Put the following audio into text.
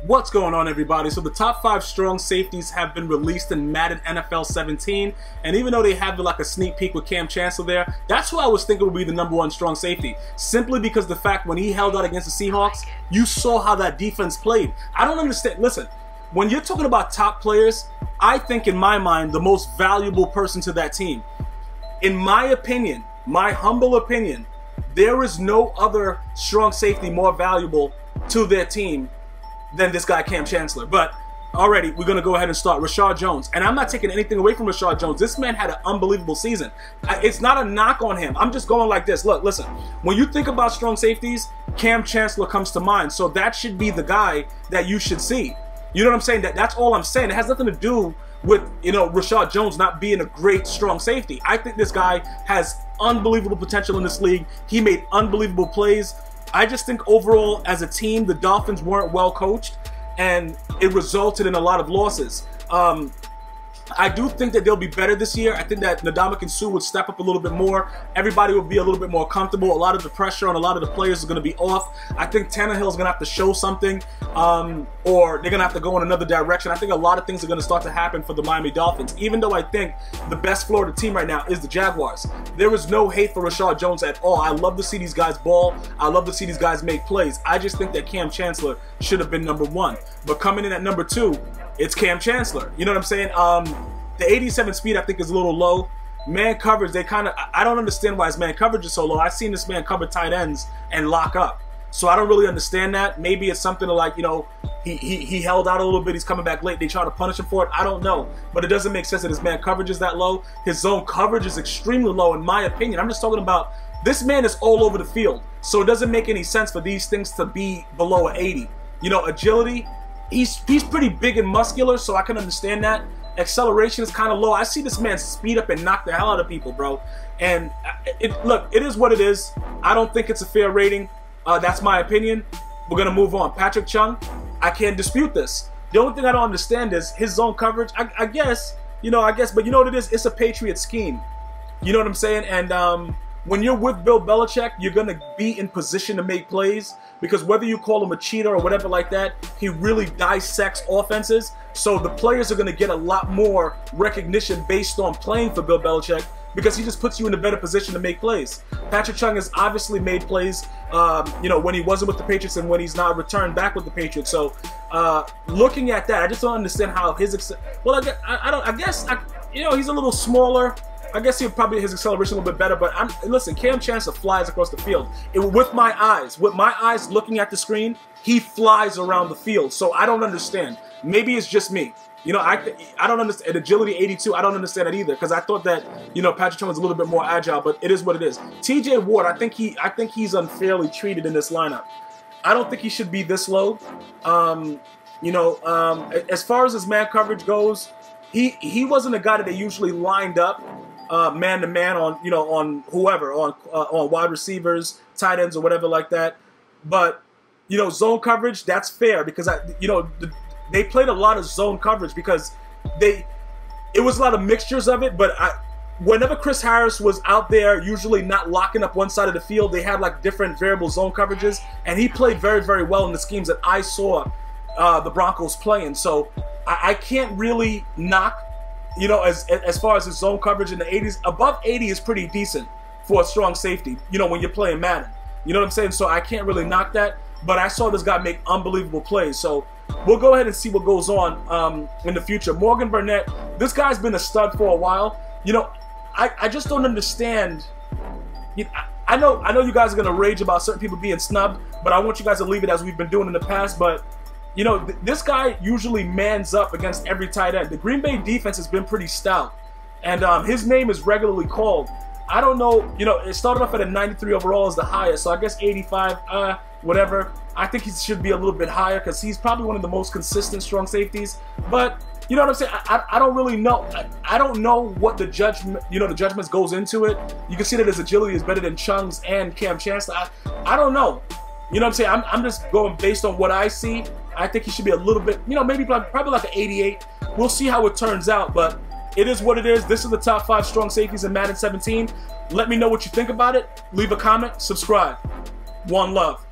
What's going on, everybody? So the top 5 strong safeties have been released in Madden NFL 17, and even though they have like a sneak peek with Kam Chancellor there, that's who I was thinking would be the #1 strong safety, simply because the fact when he held out against the Seahawks, you saw how that defense played. I don't understand. Listen, when you're talking about top players, I think in my mind the most valuable person to that team, in my opinion, my humble opinion, there is no other strong safety more valuable to their team than this guy Kam Chancellor. But already we're going to go ahead and start Rashad Jones, and I'm not taking anything away from Rashad Jones. This man had an unbelievable season. It's not a knock on him. I'm just going like this. Look, listen, when you think about strong safeties, Kam Chancellor comes to mind, so that should be the guy that you should see. You know what I'm saying? That's all I'm saying. It has nothing to do with, you know, Rashad Jones not being a great strong safety. I think this guy has unbelievable potential in this league. He made unbelievable plays. I just think overall as a team, the Dolphins weren't well coached, and it resulted in a lot of losses. I do think that they'll be better this year. I think that Ndamukong Suh would step up a little bit more. Everybody will be a little bit more comfortable. A lot of the pressure on a lot of the players is going to be off. I think Tannehill's going to have to show something, or they're going to have to go in another direction. I think a lot of things are going to start to happen for the Miami Dolphins, even though I think the best Florida team right now is the Jaguars. There is no hate for Rashad Jones at all. I love to see these guys ball. I love to see these guys make plays. I just think that Kam Chancellor should have been #1. But coming in at #2, it's Kam Chancellor. You know what I'm saying? The 87 speed I think is a little low. Man coverage, I don't understand why his man coverage is so low. I've seen this man cover tight ends and lock up. So I don't really understand that. Maybe it's something like, you know, he held out a little bit, he's coming back late, they try to punish him for it. I don't know. But it doesn't make sense that his man coverage is that low. His zone coverage is extremely low in my opinion. I'm just talking about this man is all over the field. So it doesn't make any sense for these things to be below an 80. You know, agility, he's pretty big and muscular, so I can understand that. Acceleration is kind of low. I see this man speed up and knock the hell out of people, bro. And look, it is what it is. I don't think it's a fair rating. That's my opinion. We're going to move on. Patrick Chung, I can't dispute this. The only thing I don't understand is his zone coverage. I guess, but you know what it is? It's a Patriot scheme. You know what I'm saying? And when you're with Bill Belichick, you're going to be in position to make plays, because whether you call him a cheater or whatever like that, he really dissects offenses. So the players are going to get a lot more recognition based on playing for Bill Belichick, because he just puts you in a better position to make plays. Patrick Chung has obviously made plays, you know, when he wasn't with the Patriots and when he's now returned back with the Patriots. So looking at that, I just don't understand how his, well, I guess, you know, he's a little smaller. I guess he'll probably his acceleration a little bit better, but listen, Kam Chancellor flies across the field. With my eyes looking at the screen, he flies around the field. So I don't understand. Maybe it's just me. You know, I don't understand. Agility 82, I don't understand that either, because I thought that, you know, Patrick Chung was a little bit more agile, but it is what it is. TJ Ward, I think he's unfairly treated in this lineup. I don't think he should be this low. You know, as far as his man coverage goes, he wasn't a guy that they usually lined up man to man on, you know, on whoever, on wide receivers, tight ends, or whatever like that. But you know, zone coverage, that's fair, because you know, they played a lot of zone coverage because it was a lot of mixtures of it. But whenever Chris Harris was out there, usually not locking up one side of the field, they had like different variable zone coverages, and he played very, very well in the schemes that I saw the Broncos playing. So I can't really knock, you know, as far as his zone coverage in the 80s. Above 80 is pretty decent for a strong safety, you know, when you're playing Madden. You know what I'm saying? So I can't really knock that. But I saw this guy make unbelievable plays. So we'll go ahead and see what goes on in the future. Morgan Burnett, this guy's been a stud for a while. You know, I just don't understand. I know you guys are going to rage about certain people being snubbed, but I want you guys to leave it as we've been doing in the past. But you know, this guy usually mans up against every tight end. The Green Bay defense has been pretty stout, and his name is regularly called. I don't know, you know, it started off at a 93 overall as the highest, so I guess 85, whatever. I think he should be a little bit higher because he's probably one of the most consistent strong safeties. But you know what I'm saying? I don't really know. I don't know what the judgment, you know, the judgments goes into it. You can see that his agility is better than Chung's and Kam Chancellor. I don't know. You know what I'm saying? I'm just going based on what I see. I think he should be a little bit, you know, maybe probably like an 88. We'll see how it turns out, but it is what it is. This is the top 5 strong safeties in Madden 17. Let me know what you think about it. Leave a comment, subscribe. One love.